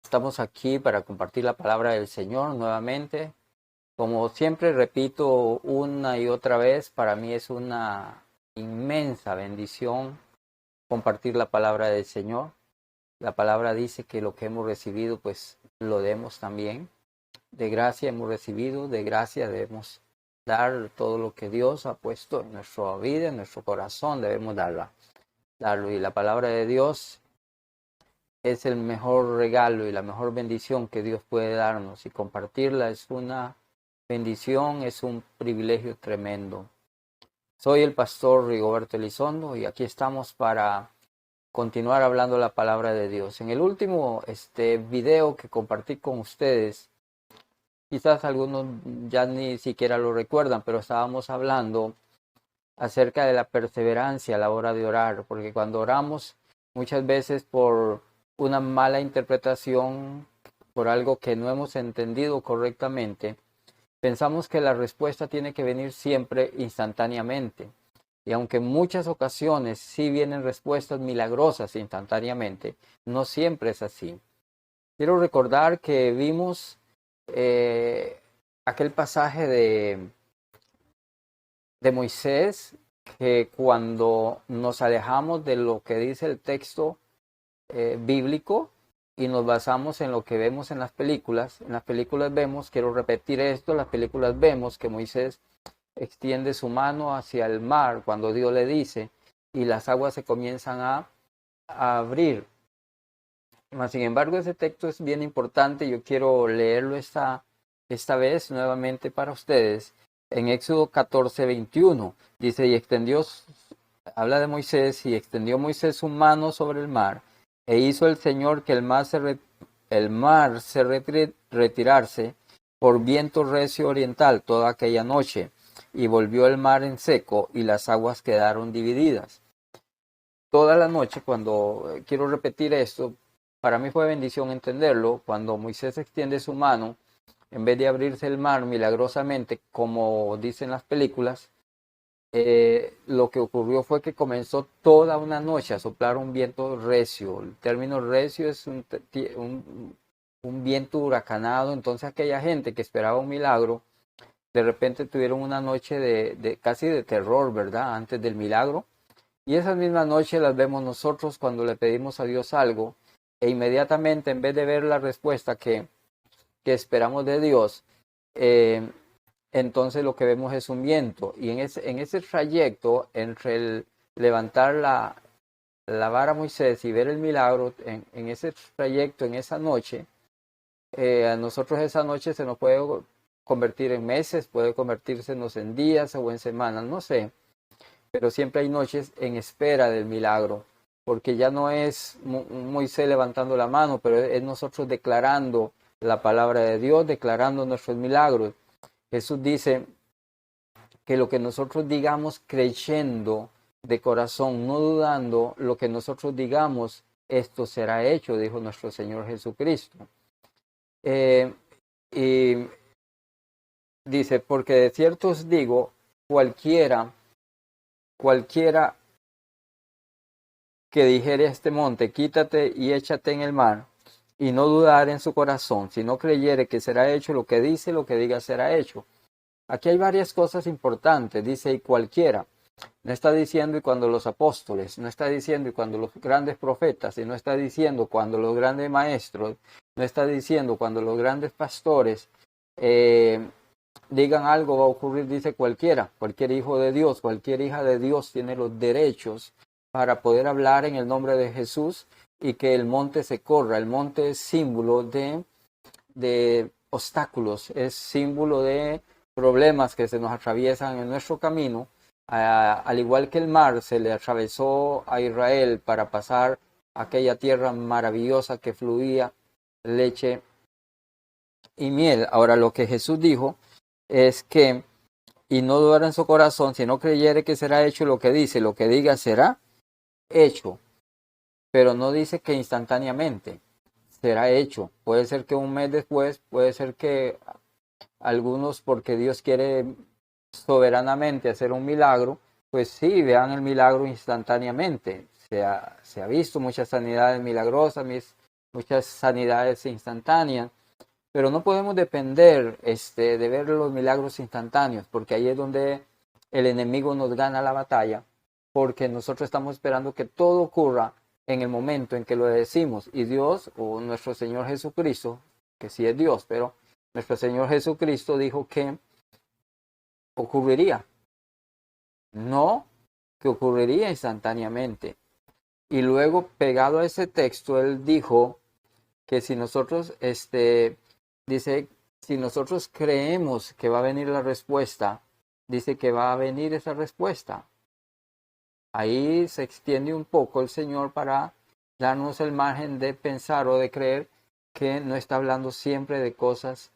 Estamos aquí para compartir la palabra del Señor nuevamente. Como siempre repito una y otra vez, para mí es una inmensa bendición compartir la palabra del Señor. La palabra dice que lo que hemos recibido, pues lo demos también. De gracia hemos recibido, de gracia debemos dar todo lo que Dios ha puesto en nuestra vida, en nuestro corazón, debemos darlo. Y la palabra de Dios es el mejor regalo y la mejor bendición que Dios puede darnos, y compartirla es una bendición, es un privilegio tremendo. Soy el pastor Rigoberto Elizondo y aquí estamos para continuar hablando la palabra de Dios. En el último video que compartí con ustedes, quizás algunos ya ni siquiera lo recuerdan, pero estábamos hablando acerca de la perseverancia a la hora de orar, porque cuando oramos muchas veces por una mala interpretación, por algo que no hemos entendido correctamente, pensamos que la respuesta tiene que venir siempre instantáneamente. Y aunque en muchas ocasiones sí vienen respuestas milagrosas instantáneamente, no siempre es así. Quiero recordar que vimos aquel pasaje de Moisés, que cuando nos alejamos de lo que dice el texto bíblico y nos basamos en lo que vemos en las películas vemos, quiero repetir esto, en las películas vemos que Moisés extiende su mano hacia el mar cuando Dios le dice, y las aguas se comienzan a abrir. Sin embargo, ese texto es bien importante. Yo quiero leerlo esta vez nuevamente para ustedes. En Éxodo 14:21 dice, habla de Moisés, y extendió Moisés su mano sobre el mar, e hizo el Señor que el mar se retirase por viento recio oriental toda aquella noche, y volvió el mar en seco, y las aguas quedaron divididas. Toda la noche, quiero repetir esto, para mí fue bendición entenderlo, cuando Moisés extiende su mano, en vez de abrirse el mar milagrosamente, como dicen las películas, lo que ocurrió fue que comenzó toda una noche a soplar un viento recio. El término recio es un viento huracanado. Entonces aquella gente que esperaba un milagro, de repente tuvieron una noche de casi de terror, ¿verdad? Antes del milagro. Y esas mismas noches las vemos nosotros cuando le pedimos a Dios algo, e inmediatamente, en vez de ver la respuesta que esperamos de Dios, entonces lo que vemos es un viento. Y en ese trayecto entre el levantar la vara a Moisés y ver el milagro, en ese trayecto, en esa noche, a nosotros esa noche se nos puede convertir en meses, puede convertirse en días o en semanas, no sé. Pero siempre hay noches en espera del milagro, porque ya no es Moisés levantando la mano, pero es nosotros declarando la palabra de Dios, declarando nuestros milagros. Jesús dice que lo que nosotros digamos creyendo de corazón, no dudando, lo que nosotros digamos, esto será hecho, dijo nuestro Señor Jesucristo. Y dice, porque de cierto os digo, cualquiera que dijere a este monte, quítate y échate en el mar, y no dudar en su corazón, si no creyere que será hecho lo que dice, lo que diga será hecho. Aquí hay varias cosas importantes. Dice, y cualquiera. No está diciendo y cuando los apóstoles, no está diciendo y cuando los grandes profetas, y no está diciendo cuando los grandes maestros, no está diciendo cuando los grandes pastores digan algo va a ocurrir. Dice cualquiera, cualquier hijo de Dios, cualquier hija de Dios tiene los derechos para poder hablar en el nombre de Jesús y que el monte se corra. El monte es símbolo de obstáculos, es símbolo de problemas que se nos atraviesan en nuestro camino. Al igual que el mar se le atravesó a Israel para pasar aquella tierra maravillosa que fluía leche y miel. Ahora lo que Jesús dijo es que, y no dudar en su corazón, si no creyere que será hecho lo que dice, lo que diga será hecho. Pero no dice que instantáneamente será hecho. Puede ser que un mes después, puede ser que algunos, porque Dios quiere soberanamente hacer un milagro, pues sí, vean el milagro instantáneamente. Se ha visto muchas sanidades milagrosas, muchas sanidades instantáneas, pero no podemos depender de ver los milagros instantáneos, porque ahí es donde el enemigo nos gana la batalla, porque nosotros estamos esperando que todo ocurra en el momento en que lo decimos, y Dios o nuestro Señor Jesucristo, que sí es Dios, pero nuestro Señor Jesucristo dijo que ocurriría, no que ocurriría instantáneamente. Y luego, pegado a ese texto, él dijo que si nosotros, dice, si nosotros creemos que va a venir la respuesta, dice que va a venir esa respuesta. Ahí se extiende un poco el Señor para darnos el margen de pensar o de creer que no está hablando siempre de cosas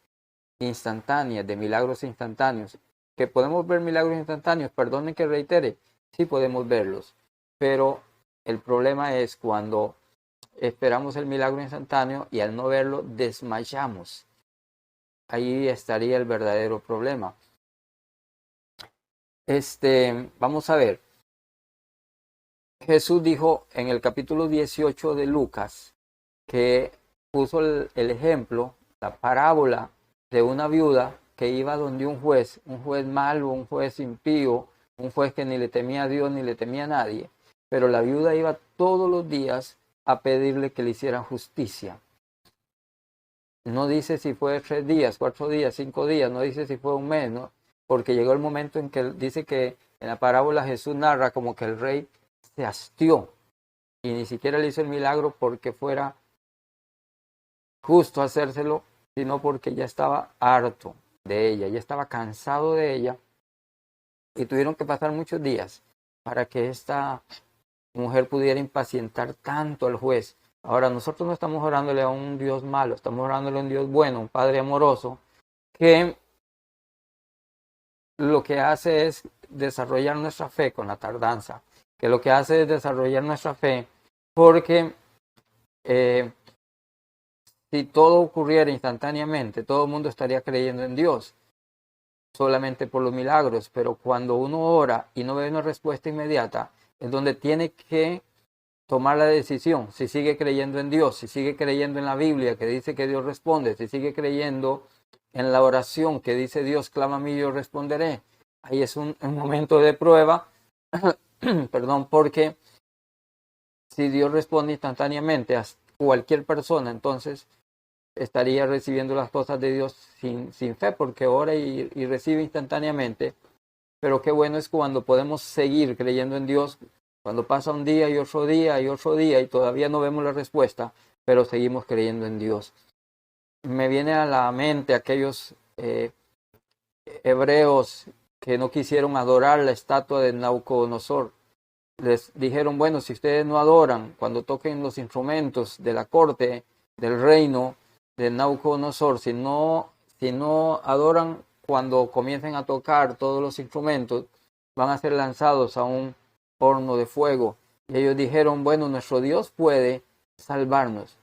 instantáneas, de milagros instantáneos. Que podemos ver milagros instantáneos, perdonen que reitere, sí podemos verlos, pero el problema es cuando esperamos el milagro instantáneo y al no verlo desmayamos. Ahí estaría el verdadero problema. Vamos a ver. Jesús dijo en el capítulo 18 de Lucas que puso el ejemplo, la parábola de una viuda que iba donde un juez malo, un juez impío, un juez que ni le temía a Dios ni le temía a nadie, pero la viuda iba todos los días a pedirle que le hicieran justicia. No dice si fue 3 días, 4 días, 5 días, no dice si fue un mes, ¿no? Porque llegó el momento en que dice que en la parábola Jesús narra como que el rey se hastió y ni siquiera le hizo el milagro porque fuera justo hacérselo, sino porque ya estaba harto de ella, ya estaba cansado de ella y tuvieron que pasar muchos días para que esta mujer pudiera impacientar tanto al juez. Ahora, nosotros no estamos orándole a un Dios malo, estamos orándole a un Dios bueno, un Padre amoroso, que lo que hace es desarrollar nuestra fe con la tardanza, que lo que hace es desarrollar nuestra fe porque si todo ocurriera instantáneamente, todo el mundo estaría creyendo en Dios solamente por los milagros, pero cuando uno ora y no ve una respuesta inmediata, es donde tiene que tomar la decisión, si sigue creyendo en Dios, si sigue creyendo en la Biblia que dice que Dios responde, si sigue creyendo en la oración que dice Dios clama a mí y yo responderé. Ahí es un momento de prueba, perdón, porque si Dios responde instantáneamente a cualquier persona, entonces estaría recibiendo las cosas de Dios sin fe, porque ora y recibe instantáneamente. Pero qué bueno es cuando podemos seguir creyendo en Dios, cuando pasa un día y otro día y otro día y todavía no vemos la respuesta, pero seguimos creyendo en Dios. Me viene a la mente aquellos hebreos que no quisieron adorar la estatua de Nabucodonosor. Les dijeron, bueno, si ustedes no adoran cuando toquen los instrumentos de la corte del reino de Nabucodonosor, si no adoran cuando comiencen a tocar todos los instrumentos, van a ser lanzados a un horno de fuego. Y ellos dijeron, bueno, nuestro Dios puede salvarnos,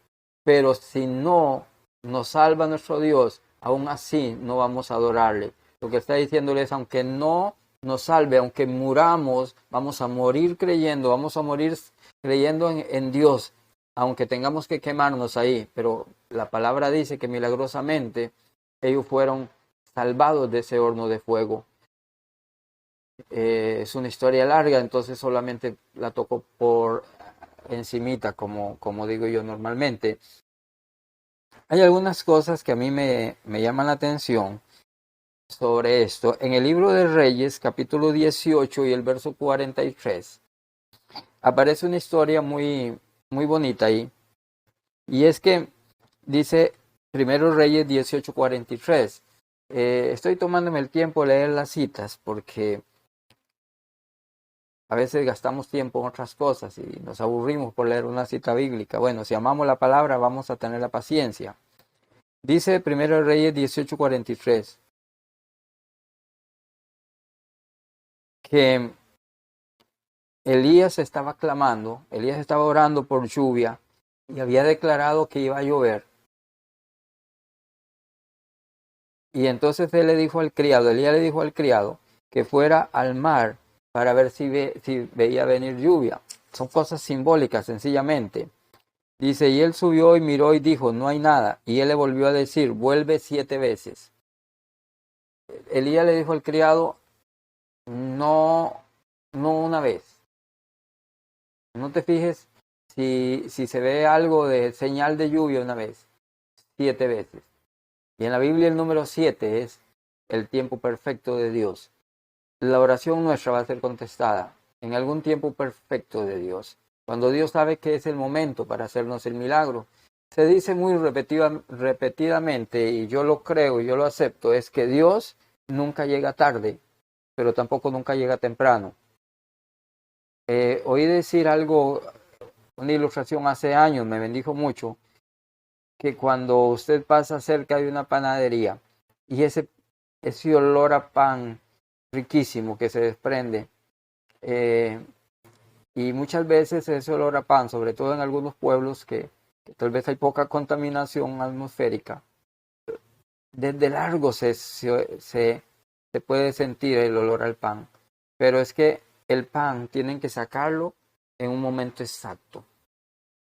pero si no nos salva nuestro Dios, aún así no vamos a adorarle. Lo que está diciéndoles, aunque no nos salve, aunque muramos, vamos a morir creyendo, en Dios, aunque tengamos que quemarnos ahí. Pero la palabra dice que milagrosamente ellos fueron salvados de ese horno de fuego. Es una historia larga, entonces solamente la toco por encimita, como digo yo normalmente. Hay algunas cosas que a mí me llaman la atención sobre esto. En el libro de Reyes, capítulo 18 y el verso 43, aparece una historia muy, muy bonita ahí. Y es que dice Primero Reyes 18:43. Estoy tomándome el tiempo de leer las citas porque a veces gastamos tiempo en otras cosas y nos aburrimos por leer una cita bíblica. Bueno, si amamos la palabra, vamos a tener la paciencia. Dice Primero Reyes 18:43 que Elías estaba clamando, Elías estaba orando por lluvia y había declarado que iba a llover. Y entonces Elías le dijo al criado que fuera al mar para ver si veía venir lluvia. Son cosas simbólicas, sencillamente. Dice, y él subió y miró y dijo, no hay nada. Y él le volvió a decir, vuelve 7 veces. Elías le dijo al criado, no, no una vez. No te fijes si se ve algo de señal de lluvia una vez, 7 veces. Y en la Biblia el número 7 es el tiempo perfecto de Dios. La oración nuestra va a ser contestada en algún tiempo perfecto de Dios. Cuando Dios sabe que es el momento para hacernos el milagro. Se dice muy repetidamente, y yo lo creo y yo lo acepto, es que Dios nunca llega tarde, pero tampoco nunca llega temprano. Oí decir algo, una ilustración hace años, me bendijo mucho, que cuando usted pasa cerca de una panadería y ese olor a pan riquísimo que se desprende, y muchas veces ese olor a pan, sobre todo en algunos pueblos que tal vez hay poca contaminación atmosférica, desde largo se puede sentir el olor al pan, pero es que el pan tienen que sacarlo en un momento exacto.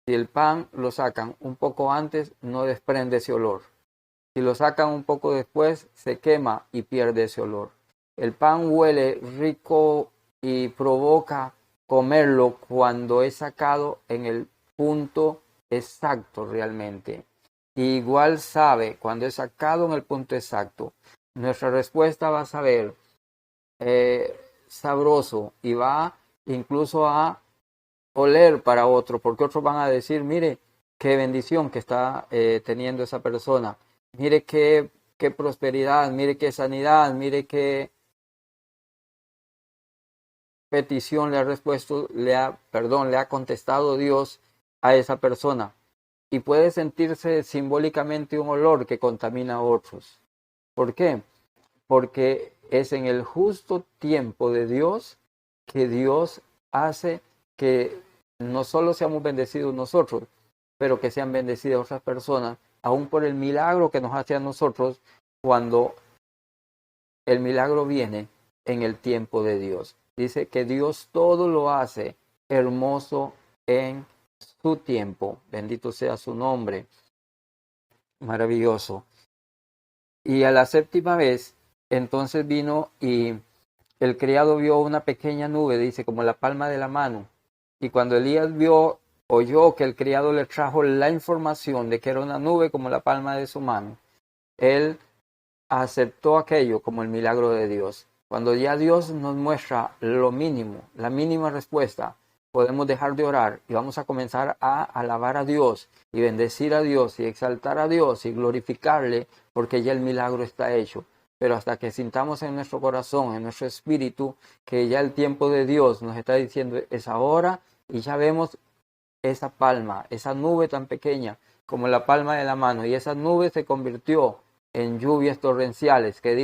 Si el pan lo sacan un poco antes, no desprende ese olor. Si lo sacan un poco después, se quema y pierde ese olor. El pan huele rico y provoca comerlo cuando es sacado en el punto exacto realmente. Igual sabe cuando es sacado en el punto exacto. Nuestra respuesta va a saber sabroso y va incluso a oler para otro, porque otros van a decir, mire, qué bendición que está teniendo esa persona, mire qué prosperidad, mire qué sanidad, mire qué petición le ha respuesto, le ha contestado Dios a esa persona. Y puede sentirse simbólicamente un olor que contamina a otros. ¿Por qué? Porque es en el justo tiempo de Dios que Dios hace que no solo seamos bendecidos nosotros, pero que sean bendecidas otras personas, aún por el milagro que nos hace a nosotros cuando el milagro viene en el tiempo de Dios. Dice que Dios todo lo hace hermoso en su tiempo. Bendito sea su nombre. Maravilloso. Y a la séptima vez, entonces vino y el criado vio una pequeña nube, dice, como la palma de la mano. Y cuando Elías oyó que el criado le trajo la información de que era una nube como la palma de su mano, él aceptó aquello como el milagro de Dios. Cuando ya Dios nos muestra lo mínimo, la mínima respuesta, podemos dejar de orar y vamos a comenzar a alabar a Dios y bendecir a Dios y exaltar a Dios y glorificarle porque ya el milagro está hecho. Pero hasta que sintamos en nuestro corazón, en nuestro espíritu, que ya el tiempo de Dios nos está diciendo es ahora y ya vemos esa palma, esa nube tan pequeña como la palma de la mano, y esa nube se convirtió en lluvias torrenciales, que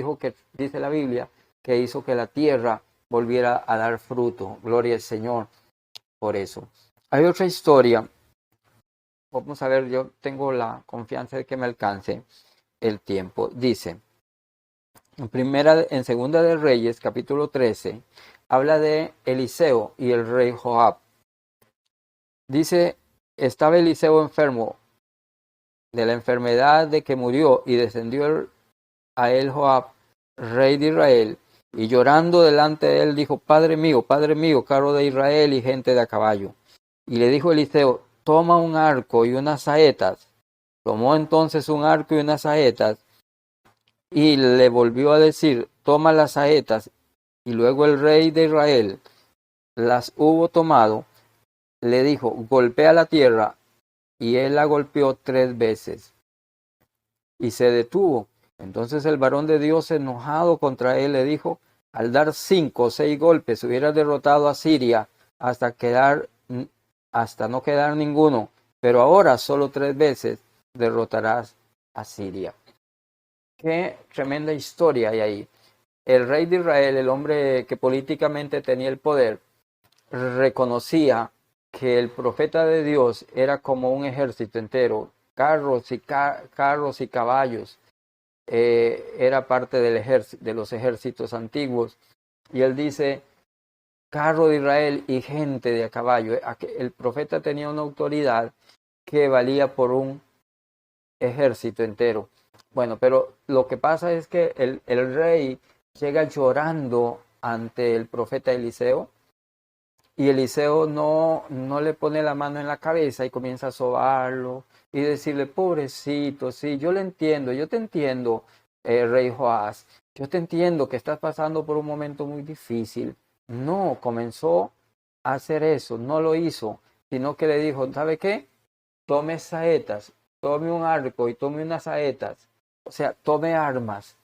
dice la Biblia, que hizo que la tierra volviera a dar fruto. Gloria al Señor por eso. Hay otra historia, vamos a ver, yo tengo la confianza de que me alcance el tiempo. Dice, en Segunda de Reyes, capítulo 13, habla de Eliseo y el rey Joab. Dice, estaba Eliseo enfermo de la enfermedad de que murió y descendió a él Joab, rey de Israel, y llorando delante de él dijo, Padre mío, carro de Israel y gente de a caballo. Y le dijo Eliseo, toma un arco y unas saetas. Tomó entonces un arco y unas saetas y le volvió a decir, toma las saetas. Y luego el rey de Israel las hubo tomado, le dijo, golpea la tierra, y él la golpeó 3 veces y se detuvo. Entonces el varón de Dios, enojado contra él, le dijo, al dar 5 o 6 golpes hubieras derrotado a Siria hasta no quedar ninguno, pero ahora solo 3 veces derrotarás a Siria. Qué tremenda historia hay ahí. El rey de Israel, el hombre que políticamente tenía el poder, reconocía que el profeta de Dios era como un ejército entero, carros y caballos, era parte de los ejércitos antiguos. Y él dice, carro de Israel y gente de a caballo. El profeta tenía una autoridad que valía por un ejército entero. Bueno, pero lo que pasa es que el rey llega llorando ante el profeta Eliseo y Eliseo no le pone la mano en la cabeza y comienza a sobarlo y decirle, pobrecito, sí, yo le entiendo, yo te entiendo, rey Joás, yo te entiendo que estás pasando por un momento muy difícil. No, comenzó a hacer eso, no lo hizo, sino que le dijo, ¿sabe qué? Tome saetas, tome un arco y tome unas saetas, o sea, tome armas.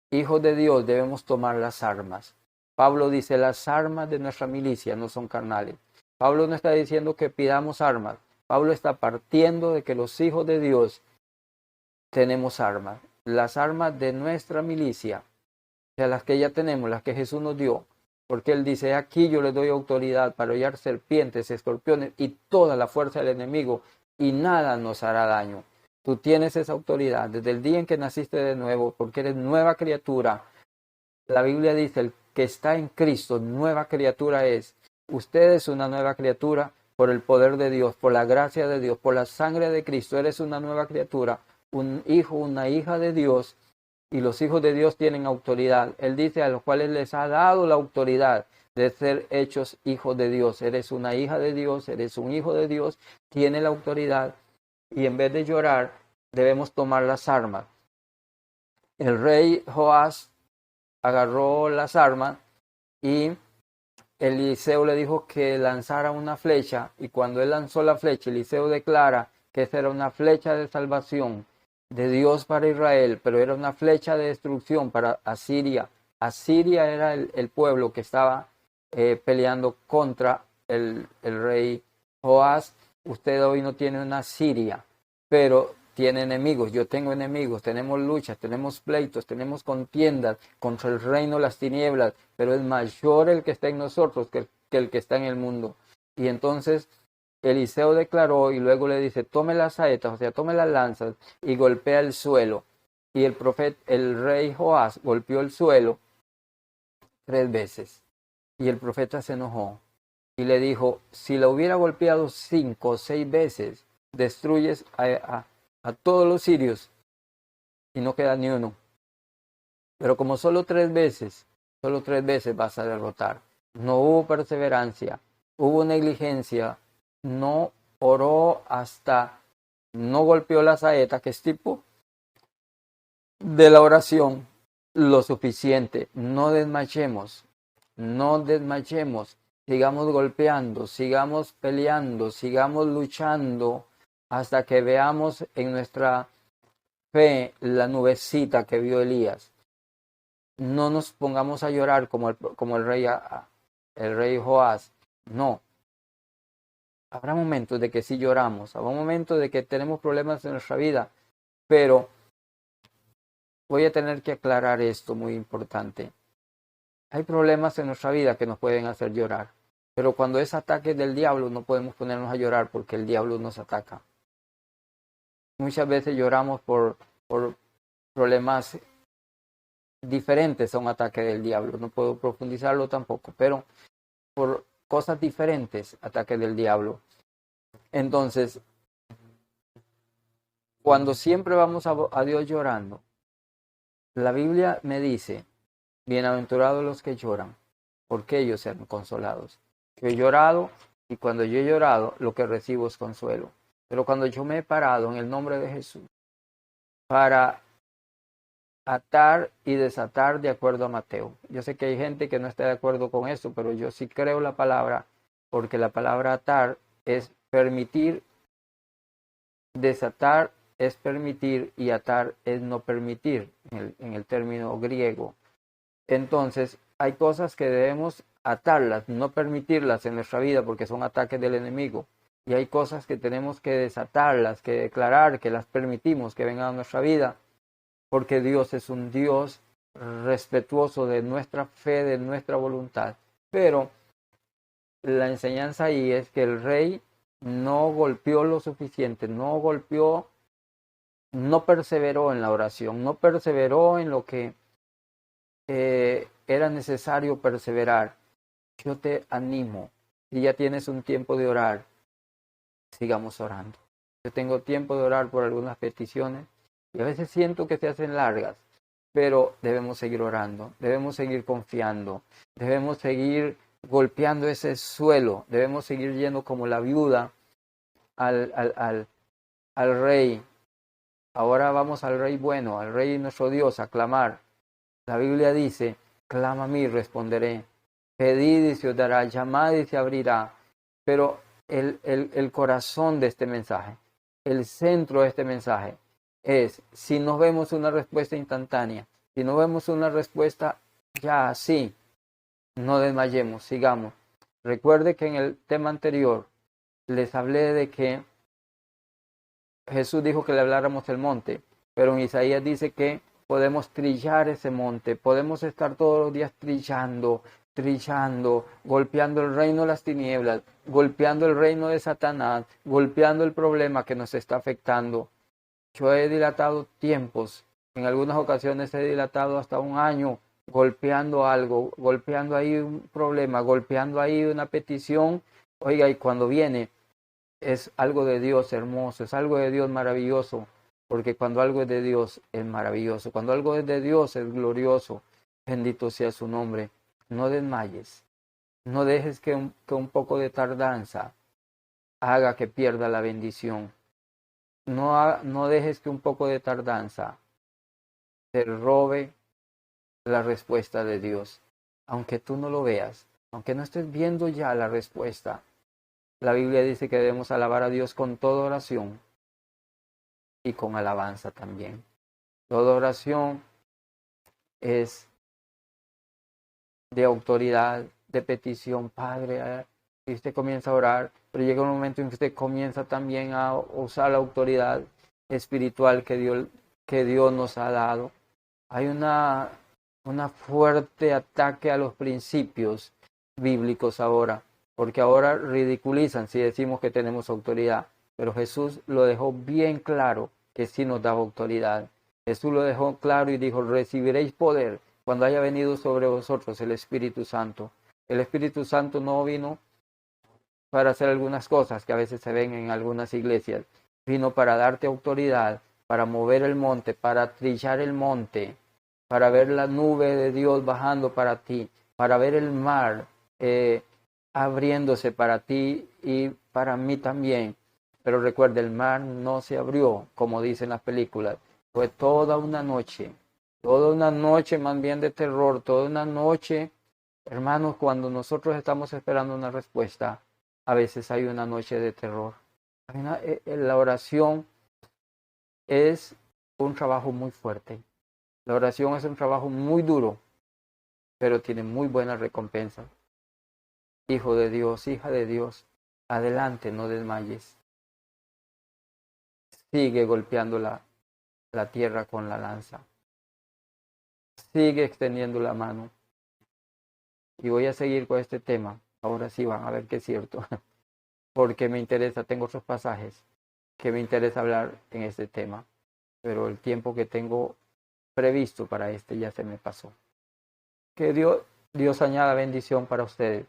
Hijos de Dios, debemos tomar las armas. Pablo dice, las armas de nuestra milicia no son carnales. Pablo no está diciendo que pidamos armas. Pablo está partiendo de que los hijos de Dios tenemos armas. Las armas de nuestra milicia, o sea, las que ya tenemos, las que Jesús nos dio. Porque Él dice, aquí yo les doy autoridad para hollar serpientes, escorpiones y toda la fuerza del enemigo y nada nos hará daño. Tú tienes esa autoridad desde el día en que naciste de nuevo, porque eres nueva criatura. La Biblia dice, el que está en Cristo, nueva criatura es. Usted es una nueva criatura por el poder de Dios, por la gracia de Dios, por la sangre de Cristo. Eres una nueva criatura, un hijo, una hija de Dios. Y los hijos de Dios tienen autoridad. Él dice a los cuales les ha dado la autoridad de ser hechos hijos de Dios. Eres una hija de Dios, eres un hijo de Dios, tiene la autoridad. Y en vez de llorar, debemos tomar las armas. El rey Joás agarró las armas y Eliseo le dijo que lanzara una flecha, y cuando él lanzó la flecha, Eliseo declara que esa era una flecha de salvación de Dios para Israel, pero era una flecha de destrucción para Asiria. Asiria era el pueblo que estaba peleando contra el rey Joás. Usted hoy no tiene una Siria, pero tiene enemigos. Yo tengo enemigos, tenemos luchas, tenemos pleitos, tenemos contiendas contra el reino de las tinieblas, pero es mayor el que está en nosotros que el que está en el mundo. Y entonces Eliseo declaró y luego le dice, tome las saetas, o sea, tome las lanzas y golpea el suelo. Y el rey Joás golpeó el suelo 3 veces. Y el profeta se enojó y le dijo, si la hubiera golpeado 5 o 6 veces, destruyes a todos los sirios y no queda ni uno. Pero como solo 3 veces vas a derrotar. No hubo perseverancia, hubo negligencia, no oró no golpeó la saeta, que es tipo de la oración, lo suficiente. No desmayemos, sigamos golpeando, sigamos peleando, sigamos luchando hasta que veamos en nuestra fe la nubecita que vio Elías. No nos pongamos a llorar como el rey Joás. No. Habrá momentos de que sí lloramos, habrá momentos de que tenemos problemas en nuestra vida, pero voy a tener que aclarar esto muy importante. Hay problemas en nuestra vida que nos pueden hacer llorar, pero cuando es ataque del diablo no podemos ponernos a llorar porque el diablo nos ataca. Muchas veces lloramos por problemas diferentes a un ataque del diablo. No puedo profundizarlo tampoco, pero por cosas diferentes, ataque del diablo. Entonces, cuando siempre vamos a Dios llorando, la Biblia me dice, bienaventurados los que lloran, porque ellos serán consolados. Yo he llorado y cuando yo he llorado, lo que recibo es consuelo. Pero cuando yo me he parado en el nombre de Jesús para atar y desatar de acuerdo a Mateo. Yo sé que hay gente que no está de acuerdo con esto, pero yo sí creo la palabra, porque la palabra atar es permitir, desatar es permitir y atar es no permitir en el término griego. Entonces, hay cosas que debemos atarlas, no permitirlas en nuestra vida porque son ataques del enemigo. Y hay cosas que tenemos que desatarlas, que declarar, que las permitimos que vengan a nuestra vida, porque Dios es un Dios respetuoso de nuestra fe, de nuestra voluntad. Pero la enseñanza ahí es que el rey no golpeó lo suficiente, no perseveró en la oración, no perseveró en lo que era necesario perseverar. Yo te animo, si ya tienes un tiempo de orar, sigamos orando. Yo tengo tiempo de orar por algunas peticiones y a veces siento que se hacen largas, pero debemos seguir orando, debemos seguir confiando, debemos seguir golpeando ese suelo, debemos seguir yendo como la viuda al rey. Ahora vamos al rey bueno, al rey nuestro Dios, a clamar. La Biblia dice, clama a mí, responderé. Pedid y se os dará, llamad y se abrirá. Pero el corazón de este mensaje, el centro de este mensaje es, si no vemos una respuesta instantánea, si no vemos una respuesta ya así, no desmayemos, sigamos. Recuerde que en el tema anterior les hablé de que Jesús dijo que le habláramos el monte, pero en Isaías dice que podemos trillar ese monte, podemos estar todos los días trillando, golpeando el reino de las tinieblas, golpeando el reino de Satanás, golpeando el problema que nos está afectando. Yo he dilatado tiempos, en algunas ocasiones he dilatado hasta un año golpeando algo, golpeando ahí un problema, golpeando ahí una petición. Oiga, y cuando viene es algo de Dios hermoso, es algo de Dios maravilloso, porque cuando algo es de Dios es maravilloso, cuando algo es de Dios es glorioso, bendito sea su nombre. No desmayes, no dejes que un poco de tardanza haga que pierda la bendición, no dejes que un poco de tardanza te robe la respuesta de Dios, aunque tú no lo veas, aunque no estés viendo ya la respuesta. La Biblia dice que debemos alabar a Dios con toda oración y con alabanza también. Toda oración es de autoridad, de petición. Padre, y usted comienza a orar, pero llega un momento en que usted comienza también a usar la autoridad espiritual que Dios nos ha dado. Hay una fuerte ataque a los principios bíblicos ahora, porque ahora ridiculizan si decimos que tenemos autoridad, pero Jesús lo dejó bien claro que sí nos daba autoridad. Jesús lo dejó claro y dijo, recibiréis poder cuando haya venido sobre vosotros el Espíritu Santo. El Espíritu Santo no vino para hacer algunas cosas que a veces se ven en algunas iglesias, vino para darte autoridad, para mover el monte, para trillar el monte, para ver la nube de Dios bajando para ti, para ver el mar abriéndose para ti y para mí también. Pero recuerda, el mar no se abrió, como dicen las películas. Fue toda una noche más bien de terror, toda una noche. Hermanos, cuando nosotros estamos esperando una respuesta, a veces hay una noche de terror. La oración es un trabajo muy fuerte. La oración es un trabajo muy duro, pero tiene muy buena recompensa. Hijo de Dios, hija de Dios, adelante, no desmayes. Sigue golpeando la tierra con la lanza. Sigue extendiendo la mano. Y voy a seguir con este tema. Ahora sí van a ver que es cierto. Porque me interesa, tengo otros pasajes que me interesa hablar en este tema. Pero el tiempo que tengo previsto para este ya se me pasó. Que Dios añada bendición para ustedes.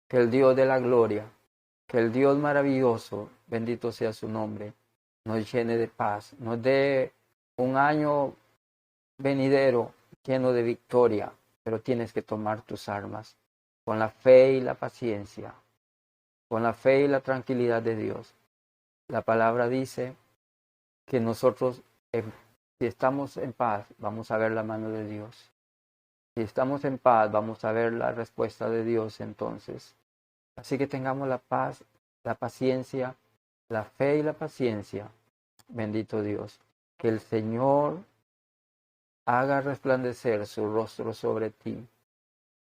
Que el Dios de la gloria, que el Dios maravilloso, bendito sea su nombre, nos llene de paz, nos dé un año venidero lleno de victoria, pero tienes que tomar tus armas con la fe y la paciencia, con la fe y la tranquilidad de Dios. La palabra dice que nosotros, si estamos en paz, vamos a ver la mano de Dios. Si estamos en paz, vamos a ver la respuesta de Dios entonces. Así que tengamos la paz, la paciencia, la fe y la paciencia. Bendito Dios. Que el Señor haga resplandecer su rostro sobre ti.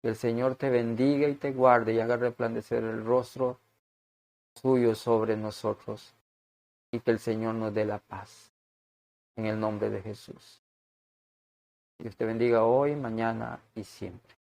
Que el Señor te bendiga y te guarde y haga resplandecer el rostro suyo sobre nosotros. Y que el Señor nos dé la paz. En el nombre de Jesús. Dios te bendiga hoy, mañana y siempre.